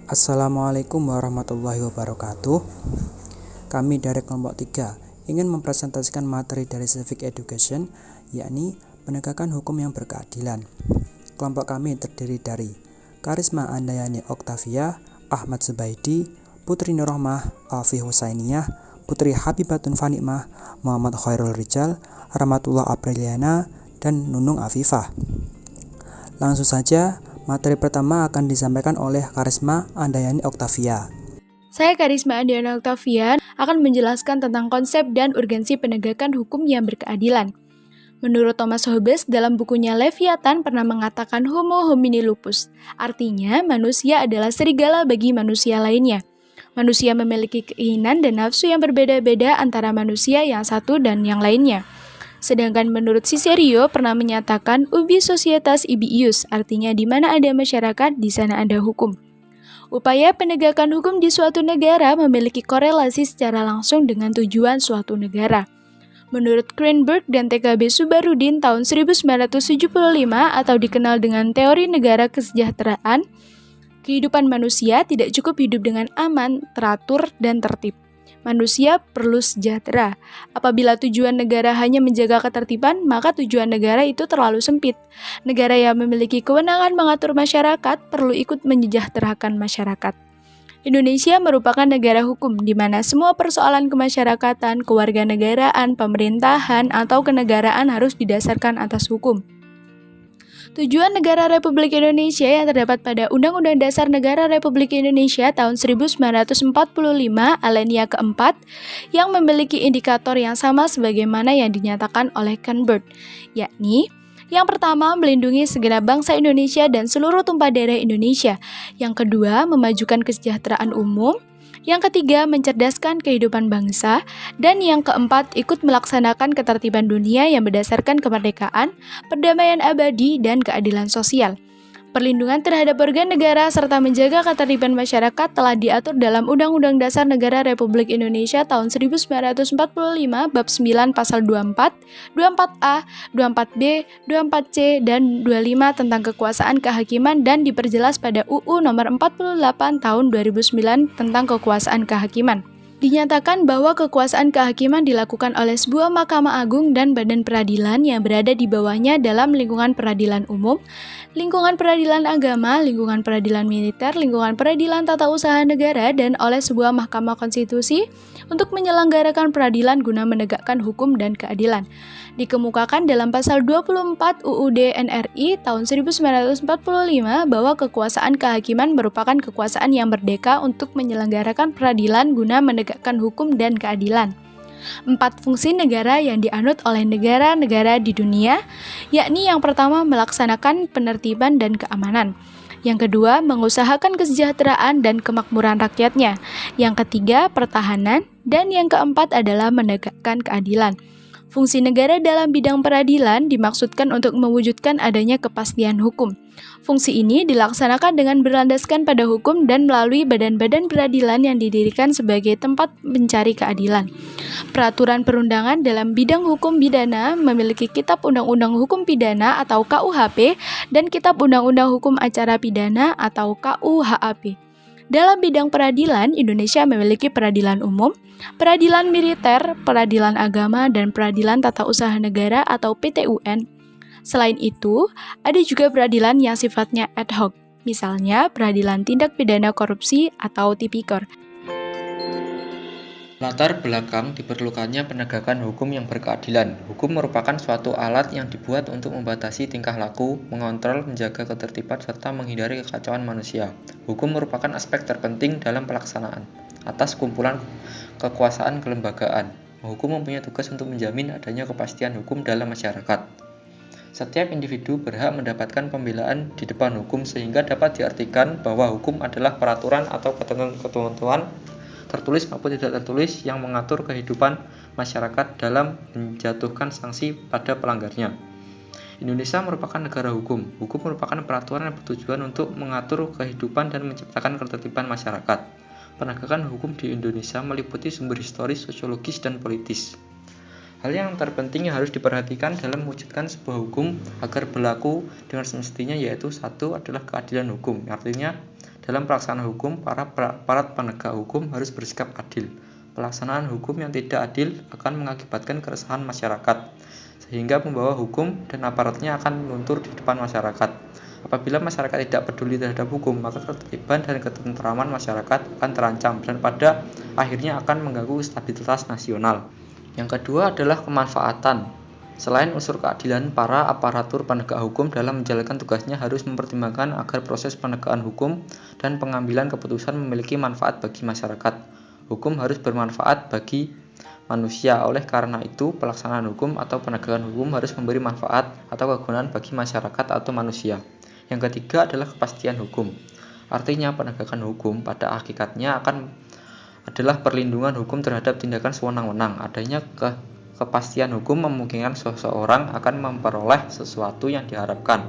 Assalamualaikum warahmatullahi wabarakatuh. Kami dari kelompok 3 ingin mempresentasikan materi dari Civic Education, yakni penegakan hukum yang berkeadilan. Kelompok kami terdiri dari Karisma Andayani Oktavia, Ahmad Zubaidi, Putri Nurrohmah, Alfi Husainiyah, Putri Habibatun Fanikmah, Muhammad Khairul Rijal, Rahmatullah Apriliana, dan Nunung Afifah. Langsung saja, materi pertama akan disampaikan oleh Karisma Andayani Oktavia. Saya Karisma Andayani Oktavia akan menjelaskan tentang konsep dan urgensi penegakan hukum yang berkeadilan. Menurut Thomas Hobbes dalam bukunya Leviathan pernah mengatakan homo homini lupus, artinya manusia adalah serigala bagi manusia lainnya. Manusia memiliki keinginan dan nafsu yang berbeda-beda antara manusia yang satu dan yang lainnya. Sedangkan menurut Cicerio pernah menyatakan ubi societas ibi ius, artinya di mana ada masyarakat, di sana ada hukum. Upaya penegakan hukum di suatu negara memiliki korelasi secara langsung dengan tujuan suatu negara. Menurut Greenberg dan TKB Subarudin tahun 1975 atau dikenal dengan teori negara kesejahteraan, kehidupan manusia tidak cukup hidup dengan aman, teratur, dan tertib. Manusia perlu sejahtera. Apabila tujuan negara hanya menjaga ketertiban, maka tujuan negara itu terlalu sempit. Negara yang memiliki kewenangan mengatur masyarakat perlu ikut menyejahterakan masyarakat. Indonesia merupakan negara hukum di mana semua persoalan kemasyarakatan, kewarganegaraan, pemerintahan, atau kenegaraan harus didasarkan atas hukum. Tujuan Negara Republik Indonesia yang terdapat pada Undang-Undang Dasar Negara Republik Indonesia tahun 1945 alinea keempat yang memiliki indikator yang sama sebagaimana yang dinyatakan oleh Greenberg, yakni yang pertama, melindungi segenap bangsa Indonesia dan seluruh tumpah darah Indonesia. Yang kedua, memajukan kesejahteraan umum. Yang ketiga, mencerdaskan kehidupan bangsa. Dan yang keempat, ikut melaksanakan ketertiban dunia yang berdasarkan kemerdekaan, perdamaian abadi, dan keadilan sosial. Perlindungan terhadap warga negara serta menjaga ketertiban masyarakat telah diatur dalam Undang-Undang Dasar Negara Republik Indonesia tahun 1945 bab 9 pasal 24, 24A, 24B, 24C, dan 25 tentang kekuasaan kehakiman dan diperjelas pada UU nomor 48 tahun 2009 tentang kekuasaan kehakiman. Dinyatakan bahwa kekuasaan kehakiman dilakukan oleh sebuah Mahkamah Agung dan badan peradilan yang berada di bawahnya dalam lingkungan peradilan umum, lingkungan peradilan agama, lingkungan peradilan militer, lingkungan peradilan tata usaha negara, dan oleh sebuah Mahkamah Konstitusi untuk menyelenggarakan peradilan guna menegakkan hukum dan keadilan. Dikemukakan dalam pasal 24 UUD NRI tahun 1945 bahwa kekuasaan kehakiman merupakan kekuasaan yang merdeka untuk menyelenggarakan peradilan guna menegakkan hukum dan keadilan. 4 fungsi negara yang dianut oleh negara-negara di dunia, yakni yang pertama melaksanakan penertiban dan keamanan. Yang kedua, mengusahakan kesejahteraan dan kemakmuran rakyatnya. Yang ketiga, pertahanan. Dan yang keempat adalah menegakkan keadilan. Fungsi negara dalam bidang peradilan dimaksudkan untuk mewujudkan adanya kepastian hukum. Fungsi ini dilaksanakan dengan berlandaskan pada hukum dan melalui badan-badan peradilan yang didirikan sebagai tempat mencari keadilan. Peraturan perundangan dalam bidang hukum pidana memiliki Kitab Undang-Undang Hukum Pidana atau KUHP dan Kitab Undang-Undang Hukum Acara Pidana atau KUHAP. Dalam bidang peradilan, Indonesia memiliki peradilan umum, peradilan militer, peradilan agama, dan peradilan tata usaha negara atau PTUN. Selain itu, ada juga peradilan yang sifatnya ad hoc, misalnya peradilan tindak pidana korupsi atau tipikor. Latar belakang diperlukannya penegakan hukum yang berkeadilan. Hukum merupakan suatu alat yang dibuat untuk membatasi tingkah laku, mengontrol, menjaga ketertiban, serta menghindari kekacauan manusia. Hukum merupakan aspek terpenting dalam pelaksanaan atas kumpulan kekuasaan kelembagaan. Hukum mempunyai tugas untuk menjamin adanya kepastian hukum dalam masyarakat. Setiap individu berhak mendapatkan pembelaan di depan hukum sehingga dapat diartikan bahwa hukum adalah peraturan atau ketentuan tertulis maupun tidak tertulis yang mengatur kehidupan masyarakat dalam menjatuhkan sanksi pada pelanggarnya. Indonesia merupakan negara hukum. Hukum merupakan peraturan yang bertujuan untuk mengatur kehidupan dan menciptakan ketertiban masyarakat. Penegakan hukum di Indonesia meliputi sumber historis, sosiologis, dan politis. Hal yang terpenting yang harus diperhatikan dalam mewujudkan sebuah hukum agar berlaku dengan semestinya yaitu satu adalah keadilan hukum, artinya Dalam pelaksanaan hukum, para aparat penegak hukum harus bersikap adil. Pelaksanaan hukum yang tidak adil akan mengakibatkan keresahan masyarakat, sehingga pembawa hukum dan aparatnya akan luntur di depan masyarakat. Apabila masyarakat tidak peduli terhadap hukum, maka ketertiban dan ketentraman masyarakat akan terancam dan pada akhirnya akan mengganggu stabilitas nasional. Yang kedua adalah kemanfaatan. Selain unsur keadilan, para aparatur penegak hukum dalam menjalankan tugasnya harus mempertimbangkan agar proses penegakan hukum dan pengambilan keputusan memiliki manfaat bagi masyarakat. Hukum harus bermanfaat bagi manusia. Oleh karena itu, pelaksanaan hukum atau penegakan hukum harus memberi manfaat atau kegunaan bagi masyarakat atau manusia. Yang ketiga adalah kepastian hukum. Artinya, penegakan hukum pada hakikatnya adalah perlindungan hukum terhadap tindakan sewenang-wenang. Adanya kepastian hukum memungkinkan seseorang akan memperoleh sesuatu yang diharapkan.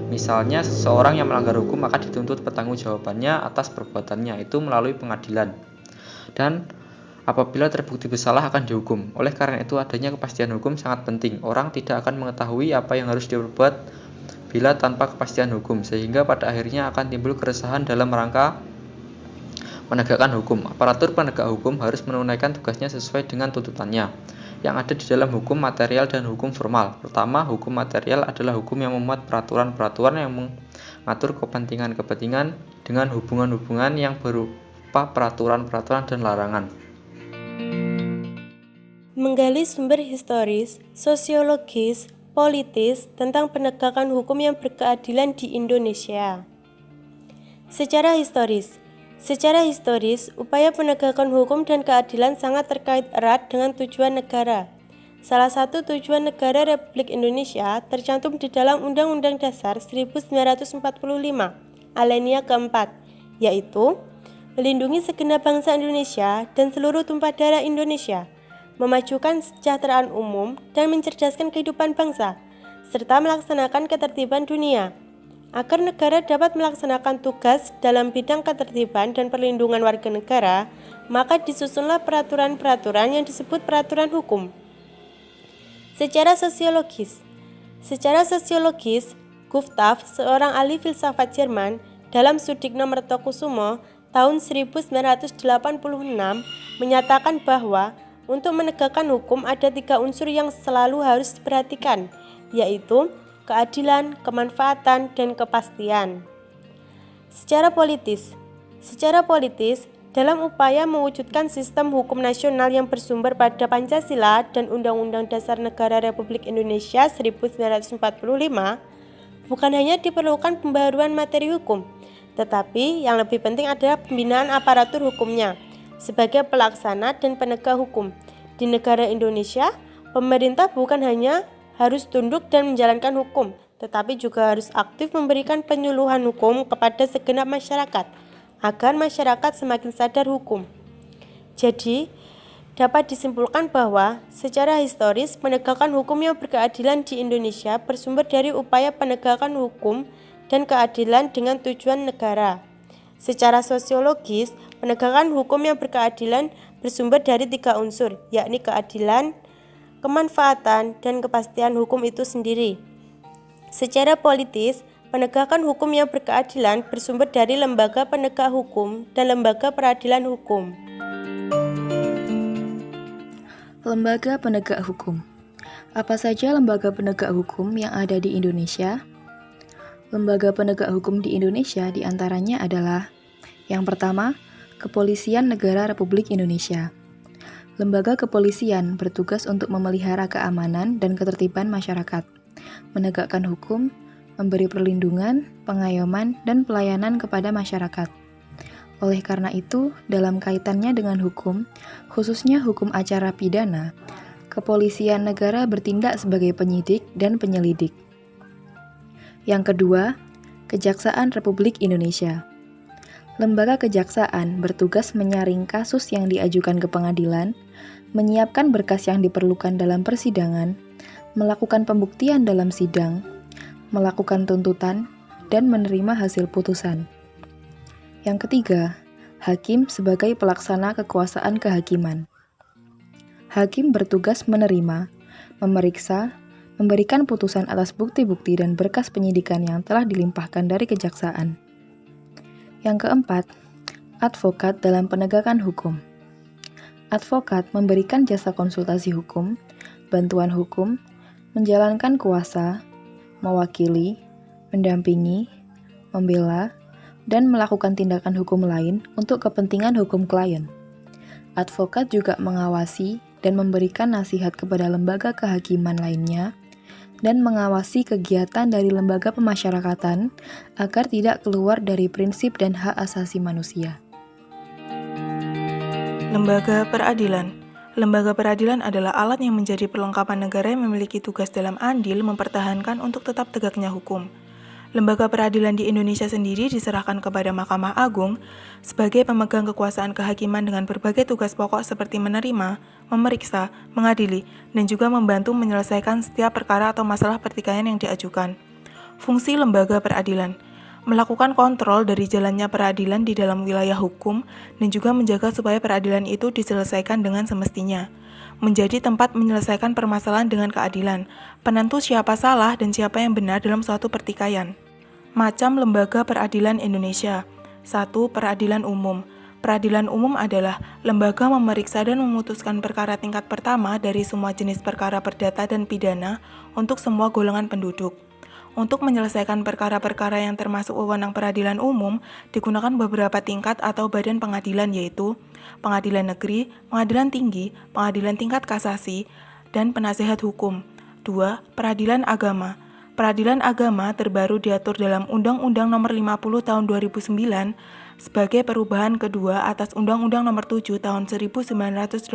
Misalnya, seseorang yang melanggar hukum akan dituntut pertanggungjawabannya atas perbuatannya itu melalui pengadilan. Dan apabila terbukti bersalah akan dihukum. Oleh karena itu, adanya kepastian hukum sangat penting. Orang tidak akan mengetahui apa yang harus diperbuat bila tanpa kepastian hukum, sehingga pada akhirnya akan timbul keresahan dalam rangka menegakkan hukum. Aparatur penegak hukum harus menunaikan tugasnya sesuai dengan tuntutannya yang ada di dalam hukum material dan hukum formal. Pertama, hukum material adalah hukum yang memuat peraturan-peraturan yang mengatur kepentingan-kepentingan dengan hubungan-hubungan yang berupa peraturan-peraturan dan larangan. Menggali sumber historis, sosiologis, politis tentang penegakan hukum yang berkeadilan di Indonesia. Secara historis, upaya penegakan hukum dan keadilan sangat terkait erat dengan tujuan negara. Salah satu tujuan negara Republik Indonesia tercantum di dalam Undang-Undang Dasar 1945, alinea keempat, yaitu melindungi segenap bangsa Indonesia dan seluruh tumpah darah Indonesia, memajukan kesejahteraan umum dan mencerdaskan kehidupan bangsa, serta melaksanakan ketertiban dunia. Agar negara dapat melaksanakan tugas dalam bidang ketertiban dan perlindungan warga negara, maka disusunlah peraturan-peraturan yang disebut peraturan hukum. Secara sosiologis, Gustav, seorang ahli filsafat Jerman, dalam Sudikno Mertokusumo tahun 1986 menyatakan bahwa untuk menegakkan hukum ada 3 unsur yang selalu harus diperhatikan, yaitu keadilan, kemanfaatan, dan kepastian. Secara politis, dalam upaya mewujudkan sistem hukum nasional yang bersumber pada Pancasila dan Undang-Undang Dasar Negara Republik Indonesia 1945, bukan hanya diperlukan pembaharuan materi hukum, tetapi yang lebih penting adalah pembinaan aparatur hukumnya sebagai pelaksana dan penegak hukum. Di negara Indonesia, pemerintah bukan hanya harus tunduk dan menjalankan hukum, tetapi juga harus aktif memberikan penyuluhan hukum kepada segenap masyarakat, agar masyarakat semakin sadar hukum. Jadi, dapat disimpulkan bahwa secara historis penegakan hukum yang berkeadilan di Indonesia bersumber dari upaya penegakan hukum dan keadilan dengan tujuan negara. Secara sosiologis, penegakan hukum yang berkeadilan bersumber dari 3 unsur, yakni keadilan, kemanfaatan, dan kepastian hukum itu sendiri. Secara politis, penegakan hukum yang berkeadilan bersumber dari lembaga penegak hukum dan lembaga peradilan hukum. Lembaga penegak hukum. Apa saja lembaga penegak hukum yang ada di Indonesia? Lembaga penegak hukum di Indonesia diantaranya adalah: yang pertama, Kepolisian Negara Republik Indonesia. Lembaga kepolisian bertugas untuk memelihara keamanan dan ketertiban masyarakat, menegakkan hukum, memberi perlindungan, pengayoman, dan pelayanan kepada masyarakat. Oleh karena itu, dalam kaitannya dengan hukum, khususnya hukum acara pidana, Kepolisian Negara bertindak sebagai penyidik dan penyelidik. Yang kedua, Kejaksaan Republik Indonesia. Lembaga kejaksaan bertugas menyaring kasus yang diajukan ke pengadilan, menyiapkan berkas yang diperlukan dalam persidangan, melakukan pembuktian dalam sidang, melakukan tuntutan, dan menerima hasil putusan. Yang ketiga, hakim sebagai pelaksana kekuasaan kehakiman. Hakim bertugas menerima, memeriksa, memberikan putusan atas bukti-bukti dan berkas penyidikan yang telah dilimpahkan dari kejaksaan. Yang keempat, advokat dalam penegakan hukum. Advokat memberikan jasa konsultasi hukum, bantuan hukum, menjalankan kuasa, mewakili, mendampingi, membela, dan melakukan tindakan hukum lain untuk kepentingan hukum klien. Advokat juga mengawasi dan memberikan nasihat kepada lembaga kehakiman lainnya dan mengawasi kegiatan dari lembaga pemasyarakatan agar tidak keluar dari prinsip dan hak asasi manusia. Lembaga peradilan. Lembaga peradilan adalah alat yang menjadi perlengkapan negara yang memiliki tugas dalam andil mempertahankan untuk tetap tegaknya hukum. Lembaga peradilan di Indonesia sendiri diserahkan kepada Mahkamah Agung sebagai pemegang kekuasaan kehakiman dengan berbagai tugas pokok seperti menerima, memeriksa, mengadili, dan juga membantu menyelesaikan setiap perkara atau masalah pertikaian yang diajukan. Fungsi lembaga peradilan: melakukan kontrol dari jalannya peradilan di dalam wilayah hukum dan juga menjaga supaya peradilan itu diselesaikan dengan semestinya. Menjadi tempat menyelesaikan permasalahan dengan keadilan, penentu siapa salah dan siapa yang benar dalam suatu pertikaian. Macam lembaga peradilan Indonesia. 1. Peradilan umum. Peradilan umum adalah lembaga memeriksa dan memutuskan perkara tingkat pertama dari semua jenis perkara perdata dan pidana untuk semua golongan penduduk. Untuk menyelesaikan perkara-perkara yang termasuk wewenang peradilan umum, digunakan beberapa tingkat atau badan pengadilan, yaitu pengadilan negeri, pengadilan tinggi, pengadilan tingkat kasasi, dan penasehat hukum. 2. Peradilan agama. Peradilan agama terbaru diatur dalam Undang-Undang Nomor 50 Tahun 2009 sebagai perubahan kedua atas Undang-Undang Nomor 7 Tahun 1989.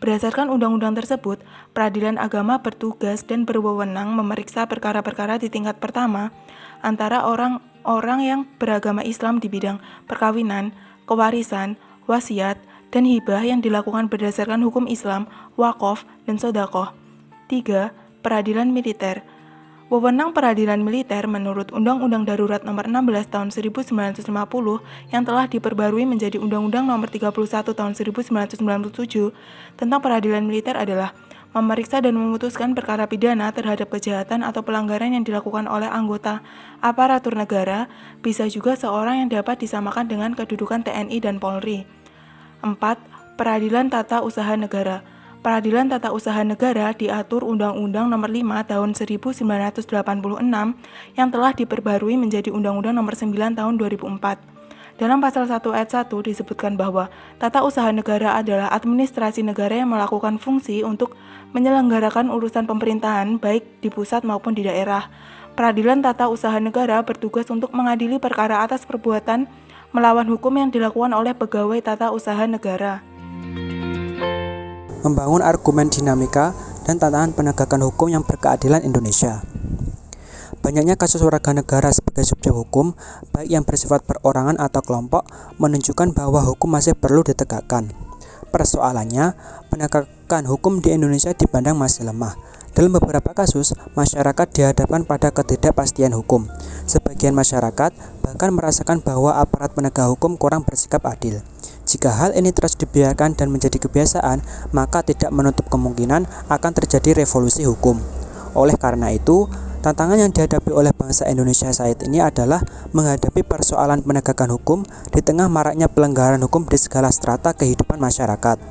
Berdasarkan undang-undang tersebut, peradilan agama bertugas dan berwenang memeriksa perkara-perkara di tingkat pertama antara orang-orang yang beragama Islam di bidang perkawinan, kewarisan, wasiat, dan hibah yang dilakukan berdasarkan hukum Islam, wakaf, dan sedekah. 3. Peradilan militer. Wewenang peradilan militer menurut Undang-Undang Darurat Nomor 16 Tahun 1950 yang telah diperbarui menjadi Undang-Undang Nomor 31 Tahun 1997 tentang peradilan militer adalah memeriksa dan memutuskan perkara pidana terhadap kejahatan atau pelanggaran yang dilakukan oleh anggota aparatur negara, bisa juga seorang yang dapat disamakan dengan kedudukan TNI dan Polri. 4. Peradilan tata usaha negara. Peradilan tata usaha negara diatur Undang-Undang Nomor 5 Tahun 1986 yang telah diperbarui menjadi Undang-Undang Nomor 9 Tahun 2004. Dalam pasal 1 ayat 1 disebutkan bahwa tata usaha negara adalah administrasi negara yang melakukan fungsi untuk menyelenggarakan urusan pemerintahan baik di pusat maupun di daerah. Peradilan tata usaha negara bertugas untuk mengadili perkara atas perbuatan melawan hukum yang dilakukan oleh pegawai tata usaha negara. Membangun argumen dinamika dan tantangan penegakan hukum yang berkeadilan Indonesia. Banyaknya kasus warga negara sebagai subjek hukum, baik yang bersifat perorangan atau kelompok, menunjukkan bahwa hukum masih perlu ditegakkan. Persoalannya, penegakan hukum di Indonesia dipandang masih lemah. Dalam beberapa kasus, masyarakat dihadapkan pada ketidakpastian hukum. Sebagian masyarakat bahkan merasakan bahwa aparat penegak hukum kurang bersikap adil. Jika hal ini terus dibiarkan dan menjadi kebiasaan, maka tidak menutup kemungkinan akan terjadi revolusi hukum. Oleh karena itu, tantangan yang dihadapi oleh bangsa Indonesia saat ini adalah menghadapi persoalan penegakan hukum di tengah maraknya pelanggaran hukum di segala strata kehidupan masyarakat.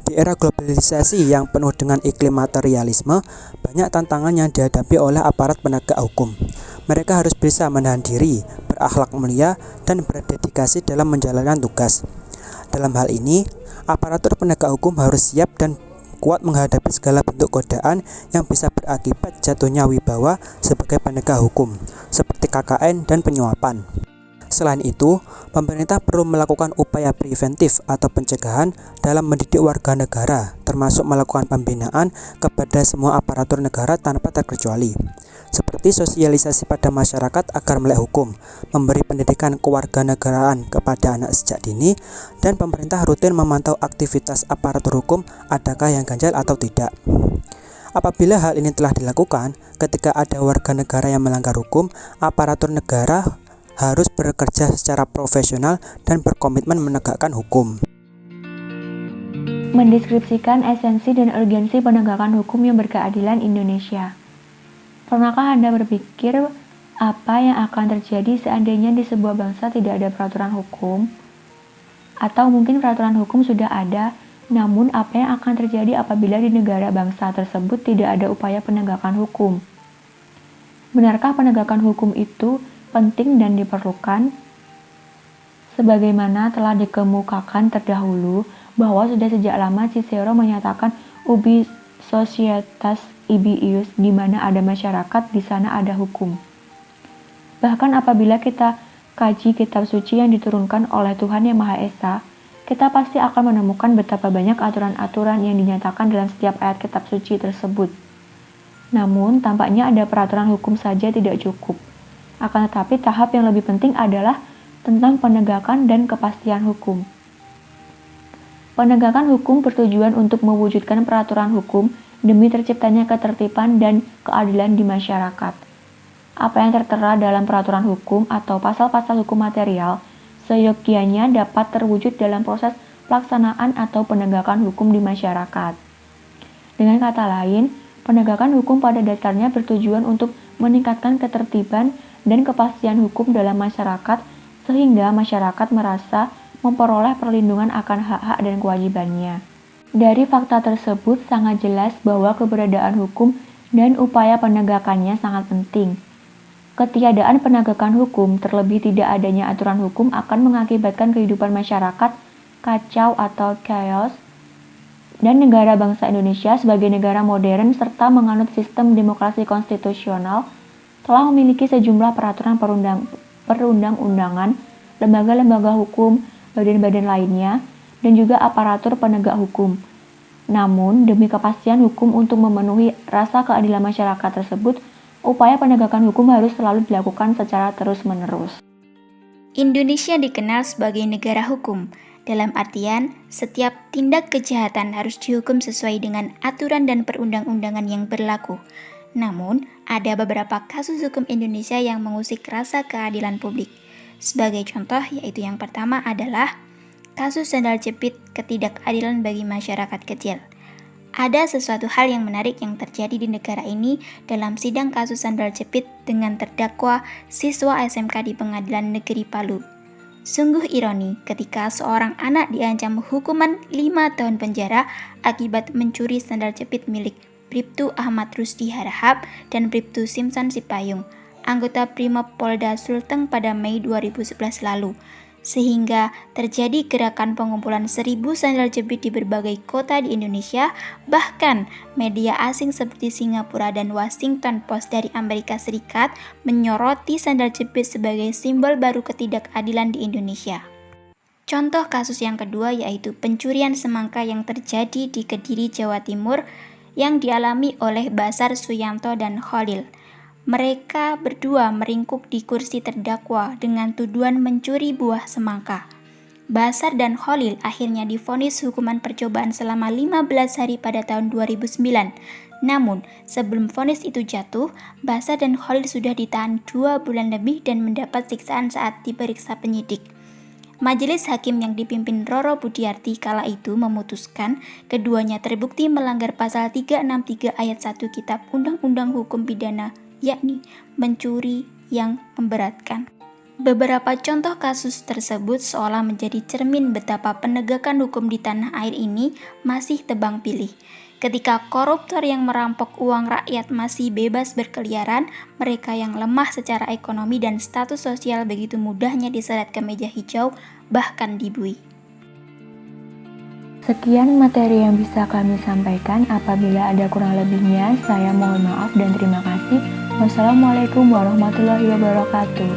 Di era globalisasi yang penuh dengan iklim materialisme, banyak tantangan yang dihadapi oleh aparat penegak hukum. Mereka harus bisa menahan diri, berakhlak mulia, dan berdedikasi dalam menjalankan tugas. Dalam hal ini, aparatur penegak hukum harus siap dan kuat menghadapi segala bentuk godaan yang bisa berakibat jatuhnya wibawa sebagai penegak hukum, seperti KKN dan penyuapan. Selain itu, pemerintah perlu melakukan upaya preventif atau pencegahan dalam mendidik warga negara, termasuk melakukan pembinaan kepada semua aparatur negara tanpa terkecuali, seperti sosialisasi pada masyarakat agar melek hukum, memberi pendidikan kewarganegaraan kepada anak sejak dini, dan pemerintah rutin memantau aktivitas aparatur hukum adakah yang ganjal atau tidak. Apabila hal ini telah dilakukan, ketika ada warga negara yang melanggar hukum, aparatur negara harus bekerja secara profesional dan berkomitmen menegakkan hukum. Mendeskripsikan esensi dan urgensi penegakan hukum yang berkeadilan Indonesia. Pernahkah Anda berpikir Apa yang akan terjadi seandainya di sebuah bangsa tidak ada peraturan hukum? Atau mungkin peraturan hukum sudah ada, namun apa yang akan terjadi apabila di negara bangsa tersebut tidak ada upaya penegakan hukum? Benarkah penegakan hukum itu penting dan diperlukan? Sebagaimana telah dikemukakan terdahulu, bahwa sudah sejak lama Cicero menyatakan ubi societas ibi ius, di mana ada masyarakat, di sana ada hukum. Bahkan apabila kita kaji kitab suci yang diturunkan oleh Tuhan Yang Maha Esa, kita pasti akan menemukan betapa banyak aturan-aturan yang dinyatakan dalam setiap ayat kitab suci tersebut. Namun, tampaknya ada peraturan hukum saja tidak cukup. Akan tetapi, tahap yang lebih penting adalah tentang penegakan dan kepastian hukum. Penegakan hukum bertujuan untuk mewujudkan peraturan hukum demi terciptanya ketertiban dan keadilan di masyarakat. Apa yang tertera dalam peraturan hukum atau pasal-pasal hukum material seyogianya dapat terwujud dalam proses pelaksanaan atau penegakan hukum di masyarakat. Dengan kata lain, penegakan hukum pada dasarnya bertujuan untuk meningkatkan ketertiban dan kepastian hukum dalam masyarakat sehingga masyarakat merasa memperoleh perlindungan akan hak-hak dan kewajibannya. Dari fakta tersebut sangat jelas bahwa keberadaan hukum dan upaya penegakannya sangat penting. Ketiadaan penegakan hukum, terlebih tidak adanya aturan hukum, akan mengakibatkan kehidupan masyarakat kacau atau chaos, dan negara bangsa Indonesia sebagai negara modern serta menganut sistem demokrasi konstitusional telah memiliki sejumlah peraturan perundang-undangan, lembaga-lembaga hukum, badan-badan lainnya, dan juga aparatur penegak hukum. Namun, demi kepastian hukum untuk memenuhi rasa keadilan masyarakat tersebut, upaya penegakan hukum harus selalu dilakukan secara terus-menerus. Indonesia dikenal sebagai negara hukum, dalam artian setiap tindak kejahatan harus dihukum sesuai dengan aturan dan perundang-undangan yang berlaku. Namun, ada beberapa kasus hukum Indonesia yang mengusik rasa keadilan publik. Sebagai contoh, yaitu yang pertama adalah kasus sandal jepit ketidakadilan bagi masyarakat kecil. Ada sesuatu hal yang menarik yang terjadi di negara ini dalam sidang kasus sandal jepit dengan terdakwa siswa SMK di Pengadilan Negeri Palu. Sungguh ironi ketika seorang anak diancam hukuman 5 tahun penjara akibat mencuri sandal jepit milik Bribtu Ahmad Rusdi Harahap dan Bribtu Simson Sipayung, anggota Brimob Polda Sulteng pada Mei 2011 lalu, sehingga terjadi gerakan pengumpulan 1000 sandal jepit di berbagai kota di Indonesia. Bahkan media asing seperti Singapura dan Washington Post dari Amerika Serikat menyoroti sandal jepit sebagai simbol baru ketidakadilan di Indonesia. Contoh kasus yang kedua yaitu pencurian semangka yang terjadi di Kediri, Jawa Timur yang dialami oleh Basar Suyanto dan Khalil. Mereka berdua meringkuk di kursi terdakwa dengan tuduhan mencuri buah semangka. Basar dan Khalil akhirnya divonis hukuman percobaan selama 15 hari pada tahun 2009. Namun, sebelum vonis itu jatuh, Basar dan Khalil sudah ditahan 2 bulan lebih dan mendapat siksaan saat diperiksa penyidik. Majelis Hakim yang dipimpin Roro Budiarti kala itu memutuskan keduanya terbukti melanggar pasal 363 ayat 1 Kitab Undang-Undang Hukum Pidana, yakni mencuri yang memberatkan. Beberapa contoh kasus tersebut seolah menjadi cermin betapa penegakan hukum di tanah air ini masih tebang pilih. Ketika koruptor yang merampok uang rakyat masih bebas berkeliaran, mereka yang lemah secara ekonomi dan status sosial begitu mudahnya diseret ke meja hijau, bahkan dibui. Sekian materi yang bisa kami sampaikan. Apabila ada kurang lebihnya, saya mohon maaf dan terima kasih. Wassalamualaikum warahmatullahi wabarakatuh.